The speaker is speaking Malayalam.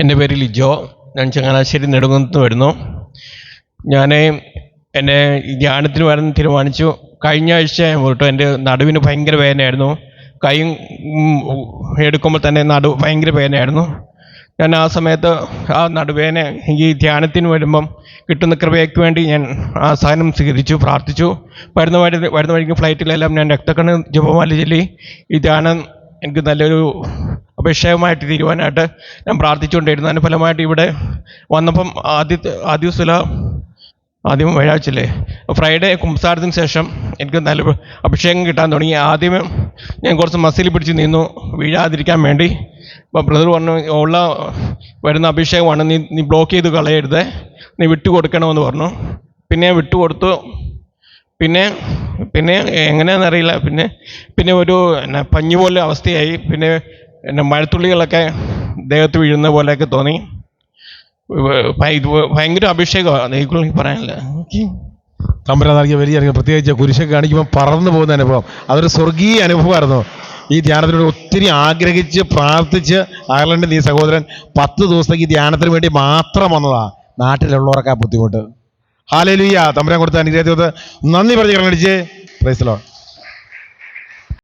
എൻ്റെ പേര് ലിജോ. ഞാൻ ചങ്ങനാശ്ശേരി നെടുങ്കുന്നത്ത് വരുന്നു. ഞാൻ എൻ്റെ ധ്യാനത്തിന് വരാൻ തീരുമാനിച്ചു. കഴിഞ്ഞ ആഴ്ച തൊട്ട് എൻ്റെ നടുവിന് ഭയങ്കര വേദനയായിരുന്നു. കൈ എടുക്കുമ്പോൾ തന്നെ ഭയങ്കര വേദനയായിരുന്നു. ഞാൻ ആ സമയത്ത് ആ നടുവേദന ഈ ധ്യാനത്തിന് വരുമ്പം കിട്ടുന്ന കൃപയ്ക്ക് വേണ്ടി ഞാൻ ആ സാധനം സ്വീകരിച്ചു, പ്രാർത്ഥിച്ചു. വരുന്ന വഴിക്ക് ഫ്ലൈറ്റിലെല്ലാം ഞാൻ രക്തക്കണ്ണ് ജപമാല ചൊല്ലി ഈ ധ്യാനം എനിക്ക് നല്ലൊരു അഭിഷേകമായിട്ട് തീരുവാനായിട്ട് ഞാൻ പ്രാർത്ഥിച്ചുകൊണ്ടിരുന്നു. അതിന് ഫലമായിട്ട് ഇവിടെ വന്നപ്പം ആദ്യം വ്യാഴാഴ്ചയല്ലേ, ഫ്രൈഡേ കുമ്പസാരത്തിന് ശേഷം എനിക്ക് നല്ല അഭിഷേകം കിട്ടാൻ തുടങ്ങി. ആദ്യമേ ഞാൻ കുറച്ച് മസിൽ പിടിച്ച് നിന്നു വീഴാതിരിക്കാൻ വേണ്ടി. അപ്പോൾ ബ്രദർ പറഞ്ഞു, വരുന്ന അഭിഷേകമാണ്, നീ ബ്ലോക്ക് ചെയ്ത് കളയരുത്, നീ വിട്ടുകൊടുക്കണമെന്ന് പറഞ്ഞു. പിന്നെ വിട്ടുകൊടുത്തു. പിന്നെ എങ്ങനെയാണെന്നറിയില്ല, പിന്നെ ഒരു പഞ്ഞു പോലെ അവസ്ഥയായി. പിന്നെ മഴത്തുള്ളികളൊക്കെ ദേഹത്ത് വീഴുന്ന പോലെയൊക്കെ തോന്നി. ഭയങ്കര അഭിഷേകമാണ്, ഈ പറയാനില്ല. തമ്പുരാൻ നൽകിയ വലിയ പ്രത്യേകിച്ച് കുരിശൊക്കെ കാണിക്കുമ്പോൾ പറന്നു പോകുന്ന അനുഭവം, അതൊരു സ്വർഗീയ അനുഭവമായിരുന്നു. ഈ ധ്യാനത്തിനോട് ഒത്തിരി ആഗ്രഹിച്ച് പ്രാർത്ഥിച്ച് അയർലൻഡിൽ ഈ സഹോദരൻ 10 ദിവസത്തേക്ക് ഈ ധ്യാനത്തിന് വേണ്ടി മാത്രം വന്നതാ. നാട്ടിലുള്ളവർക്കാ ബുദ്ധിമുട്ട്. ഹല്ലേലൂയ. തമ്പുരാൻ കൊടുത്ത അനുഗ്രഹത്തെ നന്ദി പറഞ്ഞ് കണ്ണടിച്ച് പ്രൈസ് ദി ലോർഡ്.